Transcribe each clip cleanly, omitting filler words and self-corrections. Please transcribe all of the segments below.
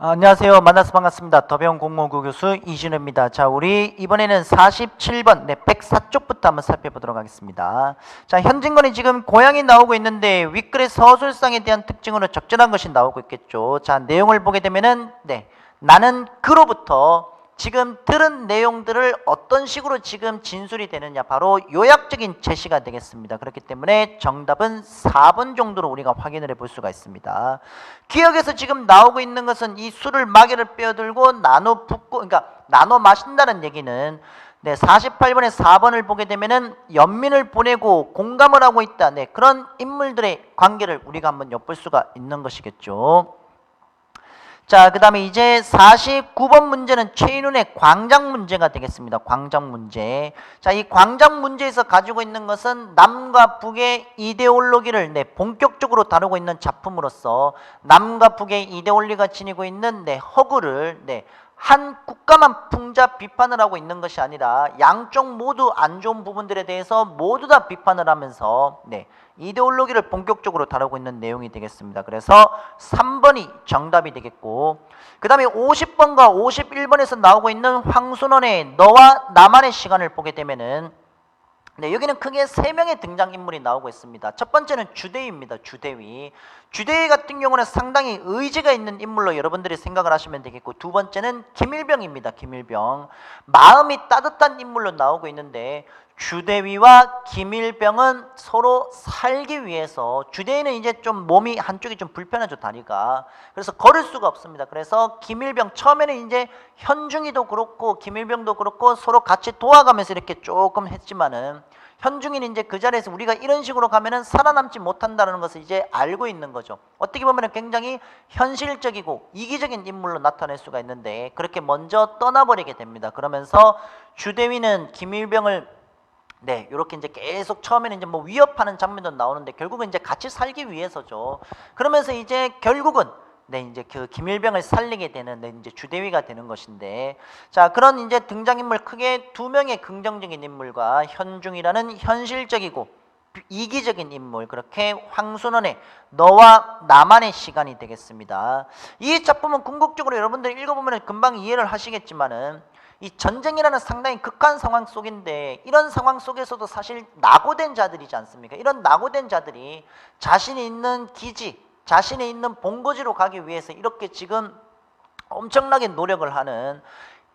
안녕하세요. 만나서 반갑습니다. 더배운 공무원고 교수 이진우입니다. 자, 우리 이번에는 47번, 104쪽부터 한번 살펴보도록 하겠습니다. 자, 현진건이 지금 고양이 나오고 있는데 윗글의 서술상에 대한 특징으로 적절한 것이 나오고 있겠죠. 자, 내용을 보게 되면은, 나는 그로부터 지금 들은 내용들을 어떤 식으로 지금 진술이 되느냐, 바로 요약적인 제시가 되겠습니다. 그렇기 때문에 정답은 4번 정도로 우리가 확인을 해볼 수가 있습니다. 기억에서 지금 나오고 있는 것은 이 술을 마개를 빼어들고 나눠 붓고, 그러니까 나눠 마신다는 얘기는 48번에 4번을 보게 되면은 연민을 보내고 공감을 하고 있다. 그런 인물들의 관계를 우리가 한번 엿볼 수가 있는 것이겠죠. 자, 그 다음에 이제 49번 문제는 최인훈의 광장 문제가 되겠습니다. 광장 문제. 자, 이 광장 문제에서 가지고 있는 것은 남과 북의 이데올로기를 본격적으로 다루고 있는 작품으로서 남과 북의 이데올로기가 지니고 있는 허구를 한 국가만 풍자 비판을 하고 있는 것이 아니라 양쪽 모두 안 좋은 부분들에 대해서 모두 다 비판을 하면서 이데올로기를 본격적으로 다루고 있는 내용이 되겠습니다. 그래서 3번이 정답이 되겠고, 그 다음에 50번과 51번에서 나오고 있는 황순원의 너와 나만의 시간을 보게 되면은 여기는 크게 3명의 등장인물이 나오고 있습니다. 첫 번째는 주대위입니다. 주대위. 주대위 같은 경우는 상당히 의지가 있는 인물로 여러분들이 생각을 하시면 되겠고, 두 번째는 김일병입니다. 김일병. 마음이 따뜻한 인물로 나오고 있는데, 주대위와 김일병은 서로 살기 위해서, 주대위는 이제 좀 몸이 한쪽이 좀 불편하죠, 다리가. 그래서 걸을 수가 없습니다. 그래서 김일병, 처음에는 이제 현중이도 그렇고 김일병도 그렇고 서로 같이 도와가면서 이렇게 조금 했지만은, 현중이는 이제 그 자리에서 우리가 이런 식으로 가면은 살아남지 못한다는 것을 이제 알고 있는 거죠. 어떻게 보면 굉장히 현실적이고 이기적인 인물로 나타낼 수가 있는데, 그렇게 먼저 떠나버리게 됩니다. 그러면서 주대위는 김일병을 이렇게 이제 계속 처음에는 이제 뭐 위협하는 장면도 나오는데, 결국은 이제 같이 살기 위해서죠. 그러면서 이제 결국은 이제 그 김일병을 살리게 되는 이제 주대위가 되는 것인데, 자, 그런 이제 등장인물 크게 2명의 긍정적인 인물과 현중이라는 현실적이고 이기적인 인물, 그렇게 황순원의 너와 나만의 시간이 되겠습니다. 이 작품은 궁극적으로 여러분들이 읽어보면 금방 이해를 하시겠지만은, 이 전쟁이라는 상당히 극한 상황 속인데, 이런 상황 속에서도 사실 낙오된 자들이지 않습니까? 이런 낙오된 자들이 자신이 있는 기지, 자신이 있는 본거지로 가기 위해서 이렇게 지금 엄청나게 노력을 하는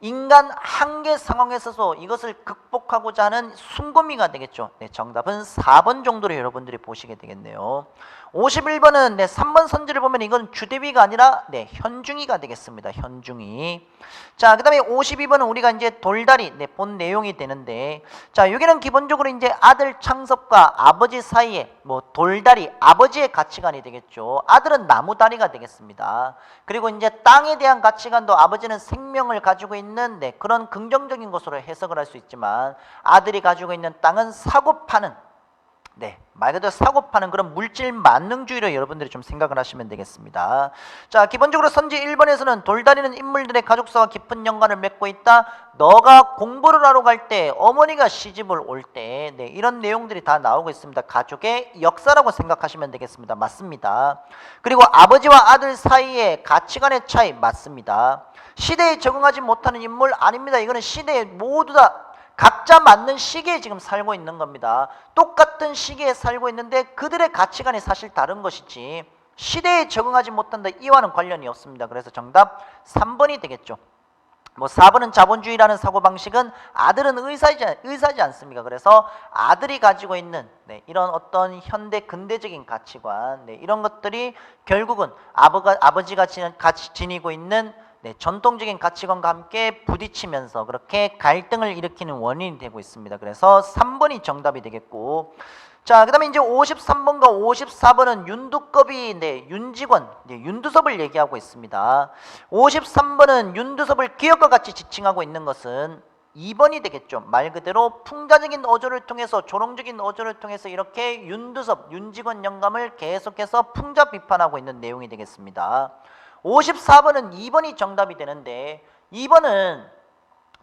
인간 한계 상황에서도 이것을 극복하고자 하는 숨고미가 되겠죠. 정답은 4번 정도로 여러분들이 보시게 되겠네요. 51번은 3번 선지를 보면 이건 주대위가 아니라 현중이가 되겠습니다. 현중이. 자, 그 다음에 52번은 우리가 이제 돌다리 본 내용이 되는데, 자, 여기는 기본적으로 이제 아들 창섭과 아버지 사이에 돌다리, 아버지의 가치관이 되겠죠. 아들은 나무다리가 되겠습니다. 그리고 이제 땅에 대한 가치관도 아버지는 생명을 가지고 있는 그런 긍정적인 것으로 해석을 할 수 있지만, 아들이 가지고 있는 땅은 사고 파는 말 그대로 사고 파는 그런 물질 만능주의로 여러분들이 좀 생각을 하시면 되겠습니다. 자, 기본적으로 선지 1번에서는 돌다리는 인물들의 가족사와 깊은 연관을 맺고 있다. 너가 공부를 하러 갈 때, 어머니가 시집을 올 때, 이런 내용들이 다 나오고 있습니다. 가족의 역사라고 생각하시면 되겠습니다. 맞습니다. 그리고 아버지와 아들 사이의 가치관의 차이 맞습니다. 시대에 적응하지 못하는 인물 아닙니다. 이거는 시대에 모두 다 각자 맞는 시기에 지금 살고 있는 겁니다. 똑같은 시기에 살고 있는데 그들의 가치관이 사실 다른 것이지, 시대에 적응하지 못한다 이와는 관련이 없습니다. 그래서 정답 3번이 되겠죠. 4번은 자본주의라는 사고방식은 아들은 의사지 않습니까? 그래서 아들이 가지고 있는 이런 어떤 현대 근대적인 가치관, 이런 것들이 결국은 아버지가 지니고 있는 전통적인 가치관과 함께 부딪히면서 그렇게 갈등을 일으키는 원인이 되고 있습니다. 그래서 3번이 정답이 되겠고, 자, 그 다음에 이제 53번과 54번은 윤두껍이 윤직원, 윤두섭을 얘기하고 있습니다. 53번은 윤두섭을 기억과 같이 지칭하고 있는 것은 2번이 되겠죠. 말 그대로 풍자적인 어조를 통해서, 조롱적인 어조를 통해서 이렇게 윤두섭, 윤직원 영감을 계속해서 풍자 비판하고 있는 내용이 되겠습니다. 54번은 2번이 정답이 되는데, 2번은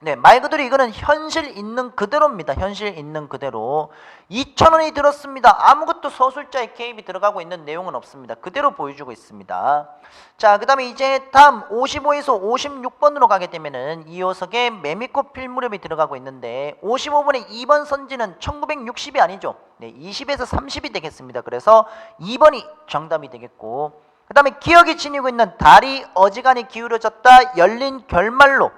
네, 말 그대로 이거는 현실 있는 그대로입니다. 현실 있는 그대로. 2,000원이 들었습니다. 아무것도 서술자의 개입이 들어가고 있는 내용은 없습니다. 그대로 보여주고 있습니다. 자, 그 다음에 이제 다음 55에서 56번으로 가게 되면은 2호석에 매미꽃 필무렵이 들어가고 있는데 55번의 2번 선지는 1960이 아니죠. 네, 20에서 30이 되겠습니다. 그래서 2번이 정답이 되겠고, 그 다음에 기억이 지니고 있는 달이 어지간히 기울어졌다 열린 결말로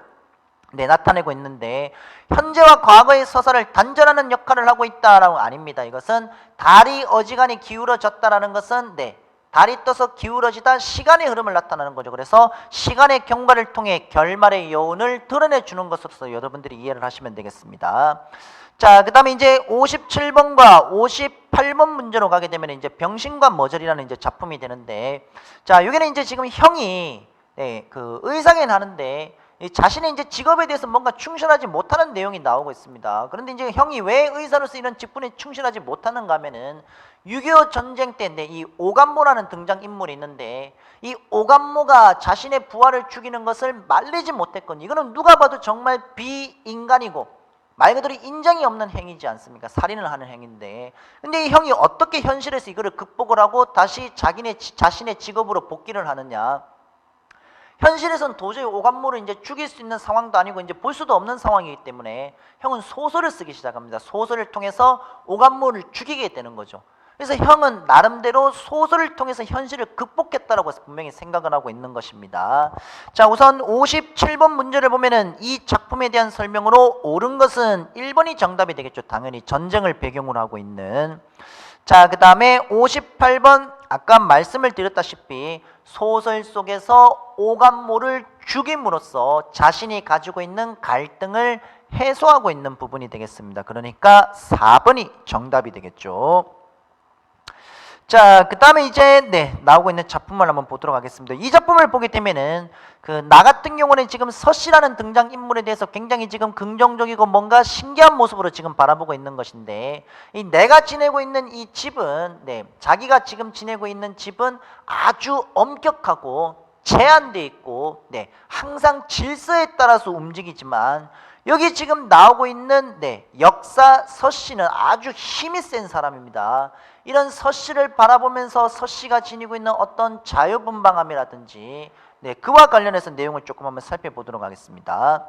네, 나타내고 있는데 현재와 과거의 서사를 단절하는 역할을 하고 있다라고 아닙니다. 이것은 달이 어지간히 기울어졌다라는 것은 네, 달이 떠서 기울어지다 시간의 흐름을 나타내는 거죠. 그래서 시간의 경과를 통해 결말의 여운을 드러내주는 것으로서 여러분들이 이해를 하시면 되겠습니다. 자, 그 다음에 이제 57번과 58번 문제로 가게 되면 이제 병신과 머저리라는 이제 작품이 되는데, 자, 여기는 이제 지금 형이 네, 그 의상에 나는데 자신의 이제 직업에 대해서 뭔가 충실하지 못하는 내용이 나오고 있습니다. 그런데 이제 형이 왜 의사로서 이런 직분에 충실하지 못하는가 하면은 6.25 전쟁 때 이 오감모라는 등장 인물이 있는데 이 오감모가 자신의 부하를 죽이는 것을 말리지 못했거든요. 이거는 누가 봐도 정말 비인간이고 말 그대로 인정이 없는 행위지 않습니까? 살인을 하는 행위인데, 근데 이 형이 어떻게 현실에서 이거를 극복을 하고 다시 자신의 직업으로 복귀를 하느냐? 현실에선 도저히 오감모를 이제 죽일 수 있는 상황도 아니고 이제 볼 수도 없는 상황이기 때문에 형은 소설을 쓰기 시작합니다. 소설을 통해서 오감모를 죽이게 되는 거죠. 그래서 형은 나름대로 소설을 통해서 현실을 극복했다라고 분명히 생각을 하고 있는 것입니다. 자, 우선 57번 문제를 보면은 이 작품에 대한 설명으로 옳은 것은 1번이 정답이 되겠죠. 당연히 전쟁을 배경으로 하고 있는. 자, 그 다음에 58번 아까 말씀을 드렸다시피 소설 속에서 오감모를 죽임으로써 자신이 가지고 있는 갈등을 해소하고 있는 부분이 되겠습니다. 그러니까 4번이 정답이 되겠죠. 자, 그 다음에 이제 네, 나오고 있는 작품을 한번 보도록 하겠습니다. 이 작품을 보게 되면은 나 같은 경우는 지금 서씨라는 등장 인물에 대해서 굉장히 지금 긍정적이고 뭔가 신기한 모습으로 지금 바라보고 있는 것인데, 이 내가 지내고 있는 이 집은 네, 자기가 지금 지내고 있는 집은 아주 엄격하고 제한되어 있고 네, 항상 질서에 따라서 움직이지만 여기 지금 나오고 있는 네, 역사 서씨는 아주 힘이 센 사람입니다. 이런 서씨를 바라보면서 서씨가 지니고 있는 어떤 자유분방함이라든지 네, 그와 관련해서 내용을 조금 한번 살펴보도록 하겠습니다.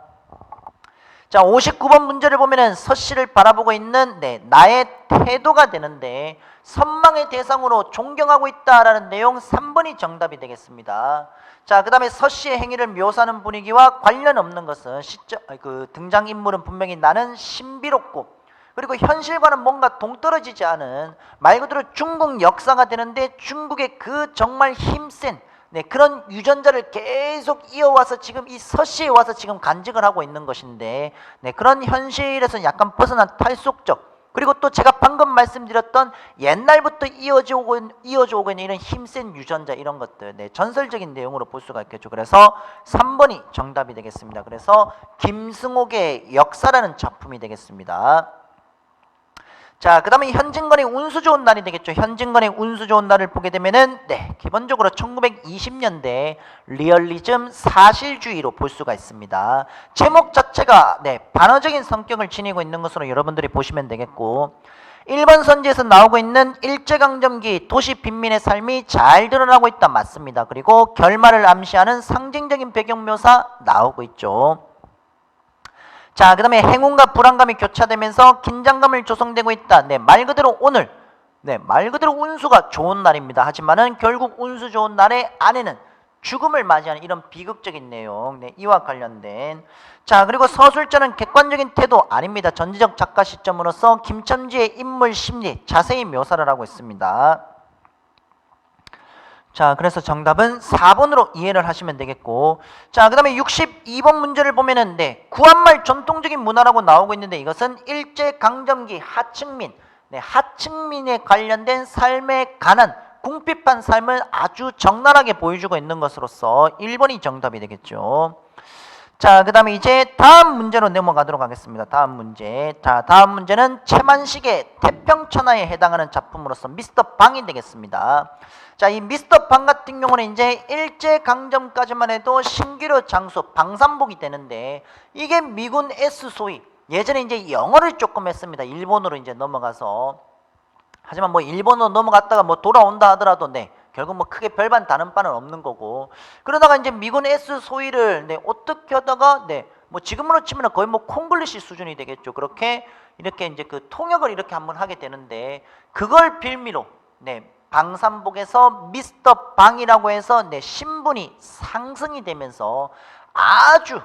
자, 59번 문제를 보면은 서씨를 바라보고 있는 네, 나의 태도가 되는데 선망의 대상으로 존경하고 있다라는 내용 3번이 정답이 되겠습니다. 자, 그 다음에 서씨의 행위를 묘사하는 분위기와 관련 없는 것은 등장인물은 분명히 나는 신비롭고 그리고 현실과는 뭔가 동떨어지지 않은 말 그대로 중국 역사가 되는데 중국의 그 정말 힘센 네, 그런 유전자를 계속 이어와서 지금 이 서씨에 와서 지금 간직을 하고 있는 것인데 네, 그런 현실에서 약간 벗어난 탈속적, 그리고 또 제가 방금 말씀드렸던 옛날부터 이어져 오고 있는 이런 힘센 유전자 이런 것들 네, 전설적인 내용으로 볼 수가 있겠죠. 그래서 3번이 정답이 되겠습니다. 그래서 김승옥의 역사라는 작품이 되겠습니다. 자, 그 다음에 현진건의 운수 좋은 날이 되겠죠. 현진건의 운수 좋은 날을 보게 되면은 네, 기본적으로 1920년대 리얼리즘 사실주의로 볼 수가 있습니다. 제목 자체가 네, 반어적인 성격을 지니고 있는 것으로 여러분들이 보시면 되겠고, 1번 선지에서 나오고 있는 일제강점기 도시 빈민의 삶이 잘 드러나고 있다 맞습니다. 그리고 결말을 암시하는 상징적인 배경 묘사 나오고 있죠. 자, 그 다음에 행운과 불안감이 교차되면서 긴장감을 조성되고 있다. 네, 말 그대로 오늘 네, 말 그대로 운수가 좋은 날입니다. 하지만은 결국 운수 좋은 날의 안에는 죽음을 맞이하는 이런 비극적인 내용 네, 이와 관련된. 자, 그리고 서술자는 객관적인 태도 아닙니다. 전지적 작가 시점으로서 김첨지의 인물 심리 자세히 묘사를 하고 있습니다. 자, 그래서 정답은 4번으로 이해를 하시면 되겠고, 자, 그 다음에 62번 문제를 보면은 네, 구한말 전통적인 문화라고 나오고 있는데 이것은 일제강점기 하층민, 네, 하층민에 관련된 삶의 가난, 궁핍한 삶을 아주 적나라하게 보여주고 있는 것으로서 1번이 정답이 되겠죠. 자, 그 다음에 이제 다음 문제로 넘어가도록 하겠습니다. 다음 문제. 자, 다음 문제는 최만식의 태평천하에 해당하는 작품으로서 미스터 방이 되겠습니다. 자, 이 미스터 방 같은 경우는 이제 일제강점까지만 해도 신기루 장수 방산복이 되는데, 이게 미군 S 소위 예전에 이제 영어를 조금 했습니다. 일본으로 이제 넘어가서. 하지만 뭐 일본으로 넘어갔다가 뭐 돌아온다 하더라도 결국 뭐 크게 별반 다른 바는 없는 거고, 그러다가 이제 미군 S 소위를 어떻게 하다가 뭐 지금으로 치면 거의 뭐 콩글리시 수준이 되겠죠. 그렇게 이렇게 이제 그 통역을 이렇게 한번 하게 되는데, 그걸 빌미로 방산복에서 미스터 방이라고 해서 신분이 상승이 되면서 아주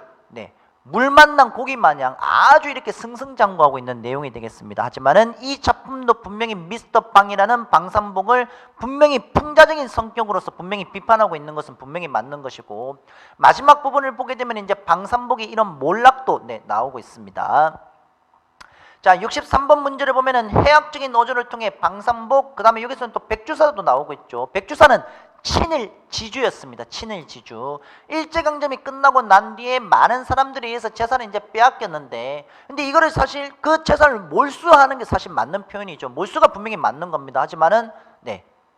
물 만난 고기 마냥 아주 이렇게 승승장구하고 있는 내용이 되겠습니다. 하지만은 이 작품도 분명히 미스터 방이라는 방산복을 분명히 풍자적인 성격으로서 분명히 비판하고 있는 것은 분명히 맞는 것이고, 마지막 부분을 보게 되면 이제 방산복이 이런 몰락도 나오고 있습니다. 자, 63번 문제를 보면은 해학적인 어조를 통해 방산복, 그 다음에 여기서는 또 백주사도 나오고 있죠. 백주사는 친일 지주였습니다. 친일 지주. 일제강점이 끝나고 난 뒤에 많은 사람들에 의해서 재산을 이제 빼앗겼는데, 근데 이거를 사실 그 재산을 몰수하는 게 사실 맞는 표현이죠. 몰수가 분명히 맞는 겁니다. 하지만은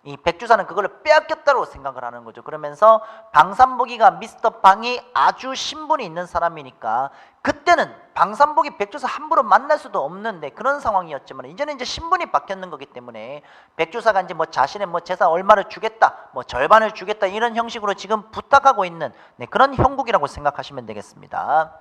이 백주사는 그걸 빼앗겼다고 생각을 하는 거죠. 그러면서 방산복이가 미스터 방이 아주 신분이 있는 사람이니까 그때는 방산복이 백주사 함부로 만날 수도 없는데 그런 상황이었지만, 이제는 이제 신분이 바뀌는 거기 때문에 백주사가 이제 뭐 자신의 뭐 재산 얼마를 주겠다, 뭐 절반을 주겠다, 이런 형식으로 지금 부탁하고 있는 그런 형국이라고 생각하시면 되겠습니다.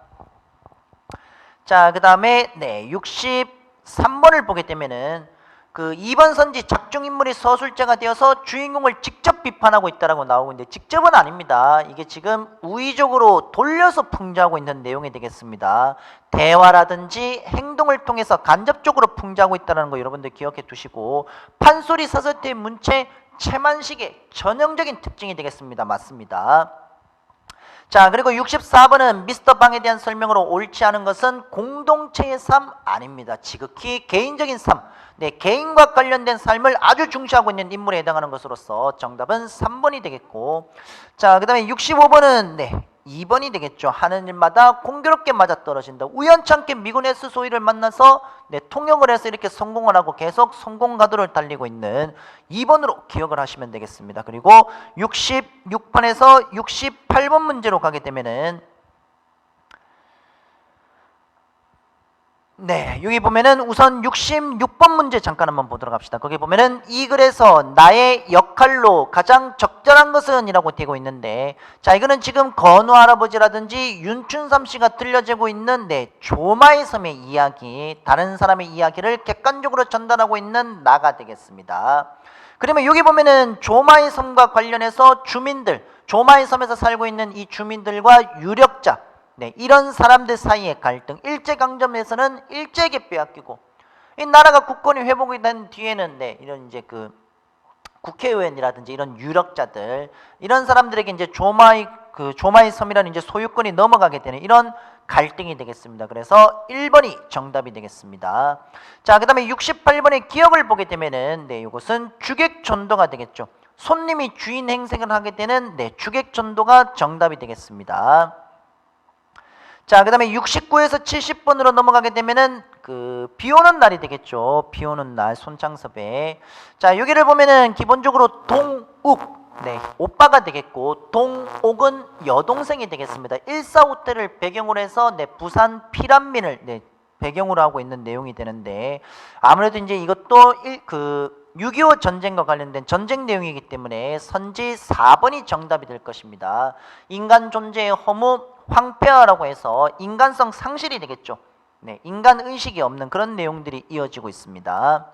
자, 그 다음에 63번을 보게 되면은 그 2번 선지 작중인물이 서술자가 되어서 주인공을 직접 비판하고 있다라고 나오고 있는데, 직접은 아닙니다. 이게 지금 우의적으로 돌려서 풍자하고 있는 내용이 되겠습니다. 대화라든지 행동을 통해서 간접적으로 풍자하고 있다는 거 여러분들 기억해 두시고, 판소리 사설태의 문체 채만식의 전형적인 특징이 되겠습니다. 맞습니다. 자, 그리고 64번은 미스터 방에 대한 설명으로 옳지 않은 것은 공동체의 삶 아닙니다. 지극히 개인적인 삶, 개인과 관련된 삶을 아주 중시하고 있는 인물에 해당하는 것으로서 정답은 3번이 되겠고, 자, 그 다음에 65번은 2번이 되겠죠. 하는 일마다 공교롭게 맞아떨어진다. 우연찮게 미군 S 소위를 만나서 통역을 해서 이렇게 성공을 하고 계속 성공 가도를 달리고 있는 2번으로 기억을 하시면 되겠습니다. 그리고 66번에서 68번 문제로 가게 되면은 여기 보면은 우선 66번 문제 잠깐 한번 보도록 합시다. 거기 보면은 이 글에서 나의 역할로 가장 적절한 것은 이라고 되고 있는데, 자, 이거는 지금 건우 할아버지라든지 윤춘삼 씨가 들려지고 있는 조마의 섬의 이야기, 다른 사람의 이야기를 객관적으로 전달하고 있는 나가 되겠습니다. 그러면 여기 보면은 조마의 섬과 관련해서 주민들, 조마의 섬에서 살고 있는 이 주민들과 유력자, 이런 사람들 사이의 갈등, 일제강점에서는 일제에게 빼앗기고, 이 나라가 국권이 회복이 된 뒤에는 이런 이제 그 국회의원이라든지 이런 유력자들, 이런 사람들에게 이제 조마의 섬이라는 이제 소유권이 넘어가게 되는 이런 갈등이 되겠습니다. 그래서 1번이 정답이 되겠습니다. 자, 그 다음에 68번의 기억을 보게 되면은 이것은 주객전도가 되겠죠. 손님이 주인 행색을 하게 되는 주객전도가 정답이 되겠습니다. 자, 그 다음에 69에서 70번으로 넘어가게 되면은 비 오는 날이 되겠죠. 비 오는 날, 손창섭의. 자, 여기를 보면은 기본적으로 동욱, 오빠가 되겠고, 동옥은 여동생이 되겠습니다. 145 때를 배경으로 해서 부산 피란민을 배경으로 하고 있는 내용이 되는데, 아무래도 이제 이것도 6.25 전쟁과 관련된 전쟁 내용이기 때문에 선지 4번이 정답이 될 것입니다. 인간 존재의 허무, 황폐화라고 해서 인간성 상실이 되겠죠. 인간 의식이 없는 그런 내용들이 이어지고 있습니다.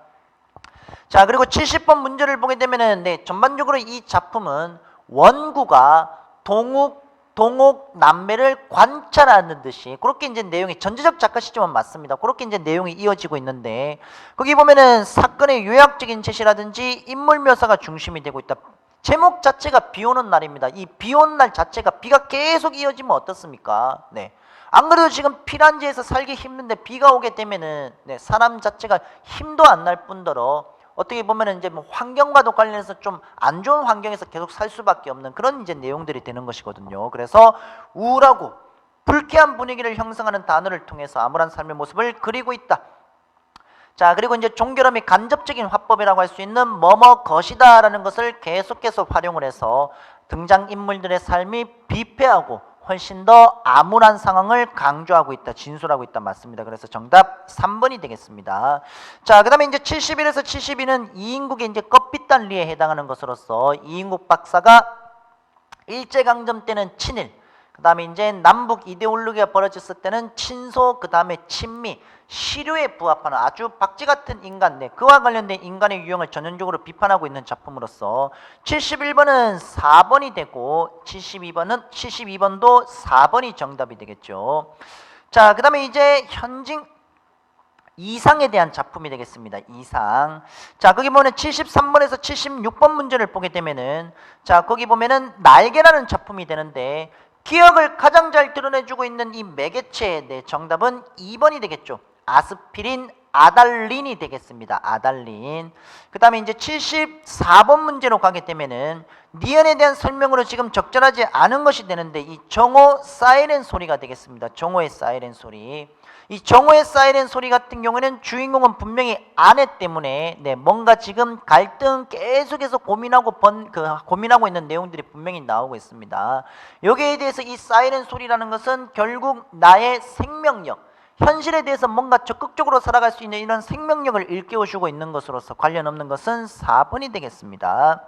자, 그리고 70번 문제를 보게 되면은 전반적으로 이 작품은 원구가 동욱 남매를 관찰하는 듯이 그렇게 이제 내용이, 전제적 작가 시점은 맞습니다. 그렇게 이제 내용이 이어지고 있는데, 거기 보면은 사건의 요약적인 제시라든지 인물 묘사가 중심이 되고 있다. 제목 자체가 비 오는 날입니다. 이 비 오는 날 자체가 비가 계속 이어지면 어떻습니까? 안 그래도 지금 피란지에서 살기 힘든데 비가 오게 되면은 사람 자체가 힘도 안 날 뿐더러 어떻게 보면은 이제 뭐 환경과도 관련해서 좀 안 좋은 환경에서 계속 살 수밖에 없는 그런 이제 내용들이 되는 것이거든요. 그래서 우울하고 불쾌한 분위기를 형성하는 단어를 통해서 암울한 삶의 모습을 그리고 있다. 자, 그리고 이제 종결음이 간접적인 화법이라고 할 수 있는 뭐뭐 것이다 라는 것을 계속해서 활용을 해서 등장인물들의 삶이 비패하고 훨씬 더 암울한 상황을 강조하고 있다, 진술하고 있다 맞습니다. 그래서 정답 3번이 되겠습니다. 자, 그 다음에 이제 71에서 72는 이인국의 이제 껍빗단리에 해당하는 것으로서 이인국 박사가 일제강점 때는 친일, 그 다음에 이제 남북 이데올로기가 벌어졌을 때는 친소, 그 다음에 친미, 시류에 부합하는 아주 박쥐 같은 인간, 네, 그와 관련된 인간의 유형을 전형적으로 비판하고 있는 작품으로서 71번은 4번이 되고 72번도 4번이 정답이 되겠죠. 자, 그 다음에 이제 현징 이상에 대한 작품이 되겠습니다. 이상. 자, 거기 보면 73번에서 76번 문제를 보게 되면은, 자, 거기 보면은 날개라는 작품이 되는데 기억을 가장 잘 드러내주고 있는 이 매개체, 네, 정답은 2번이 되겠죠. 아스피린, 아달린이 되겠습니다. 아달린. 그 다음에 이제 74번 문제로 가게 되면은 니은에 대한 설명으로 지금 적절하지 않은 것이 되는데 이 정오 사이렌 소리가 되겠습니다. 정오의 사이렌 소리. 이 정오의 사이렌 소리 같은 경우에는 주인공은 분명히 아내 때문에 네, 뭔가 지금 갈등 계속해서 고민하고 있는 내용들이 분명히 나오고 있습니다. 여기에 대해서 이 사이렌 소리라는 것은 결국 나의 생명력, 현실에 대해서 뭔가 적극적으로 살아갈 수 있는 이런 생명력을 일깨워주고 있는 것으로서 관련 없는 것은 4번이 되겠습니다.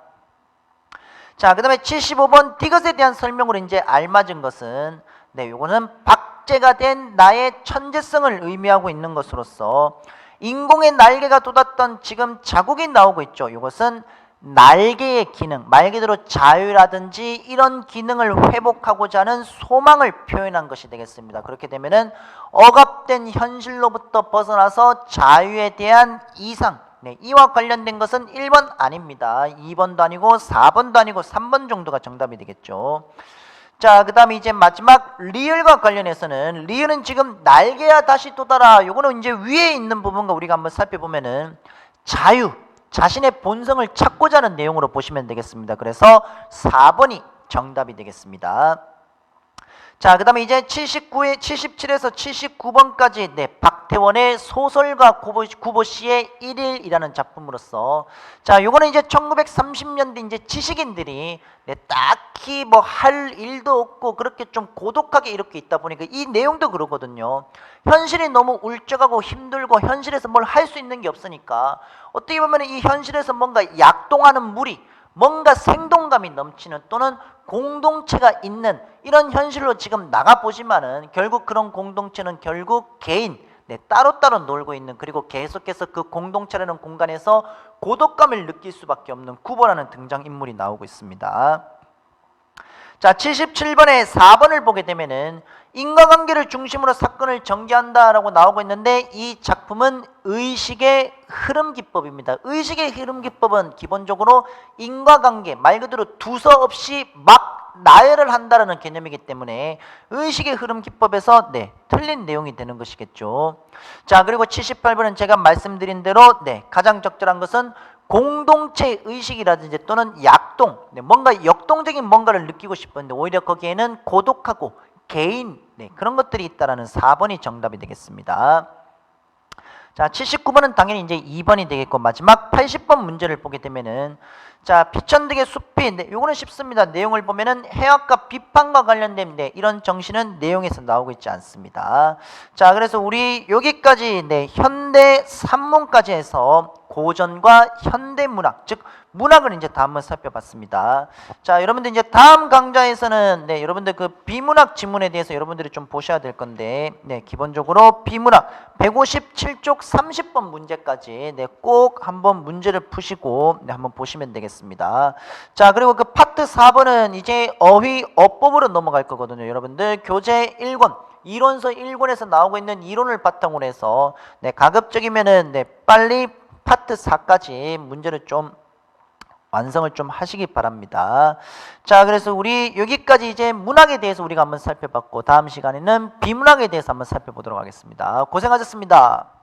자, 그 다음에 75번 디귿에 대한 설명으로 이제 알맞은 것은 네, 요거는 박제가 된 나의 천재성을 의미하고 있는 것으로서 인공의 날개가 돋았던 지금 자국이 나오고 있죠. 이것은 날개의 기능, 말 그대로 자유라든지 이런 기능을 회복하고자 하는 소망을 표현한 것이 되겠습니다. 그렇게 되면은 억압된 현실로부터 벗어나서 자유에 대한 이상, 네, 이와 관련된 것은 1번 아닙니다. 2번도 아니고 4번도 아니고 3번 정도가 정답이 되겠죠. 자, 그 다음에 이제 마지막 리을과 관련해서는 리을은 지금 날개야 다시 돋아라, 요거는 이제 위에 있는 부분과 우리가 한번 살펴보면은 자유, 자신의 본성을 찾고자 하는 내용으로 보시면 되겠습니다. 그래서 4번이 정답이 되겠습니다. 자, 그 다음에 이제 77에서 79번까지 네, 박태원의 소설가 구보 씨의 1일이라는 작품으로서 자, 요거는 이제 1930년대 이제 지식인들이 네, 딱히 뭐 할 일도 없고 그렇게 좀 고독하게 이렇게 있다 보니까 이 내용도 그러거든요. 현실이 너무 울적하고 힘들고 현실에서 뭘 할 수 있는 게 없으니까 어떻게 보면 이 현실에서 뭔가 약동하는 무리, 뭔가 생동감이 넘치는 또는 공동체가 있는 이런 현실로 지금 나가보지만은 결국 그런 공동체는 결국 개인, 네, 따로따로 놀고 있는, 그리고 계속해서 그 공동체라는 공간에서 고독감을 느낄 수밖에 없는 구보라는 등장인물이 나오고 있습니다. 자, 77번에 4번을 보게 되면은 인과관계를 중심으로 사건을 전개한다라고 나오고 있는데 이 작품은 의식의 흐름 기법입니다. 의식의 흐름 기법은 기본적으로 인과관계, 말 그대로 두서 없이 막 나열을 한다라는 개념이기 때문에 의식의 흐름 기법에서 네, 틀린 내용이 되는 것이겠죠. 자, 그리고 78번은 제가 말씀드린 대로 네, 가장 적절한 것은 공동체 의식이라든지 또는 약동, 네, 뭔가 역동적인 뭔가를 느끼고 싶었는데 오히려 거기에는 고독하고 개인, 네, 그런 것들이 있다라는 4번이 정답이 되겠습니다. 자, 79번은 당연히 이제 2번이 되겠고 마지막 80번 문제를 보게 되면은 자, 피천득의 숲이, 네, 요거는 쉽습니다. 내용을 보면은 해악과 비판과 관련된 네, 이런 정신은 내용에서 나오고 있지 않습니다. 자, 그래서 우리 여기까지 네, 현대 산문까지 해서 고전과 현대 문학, 즉 문학을 이제 다 한번 살펴봤습니다. 자, 여러분들 이제 다음 강좌에서는 네, 여러분들 그 비문학 지문에 대해서 여러분들이 좀 보셔야 될 건데 네, 기본적으로 비문학 157쪽 30번 문제까지 네, 꼭 한번 문제를 푸시고 네, 한번 보시면 되겠습니다. 자, 그리고 그 파트 4번은 이제 어휘 어법으로 넘어갈 거거든요. 여러분들 교재 1권 이론서 1권에서 나오고 있는 이론을 바탕으로 해서 네, 가급적이면은 네, 빨리 파트 4까지 문제를 좀 완성을 좀 하시기 바랍니다. 자, 그래서 우리 여기까지 이제 문학에 대해서 우리가 한번 살펴봤고 다음 시간에는 비문학에 대해서 한번 살펴보도록 하겠습니다. 고생하셨습니다.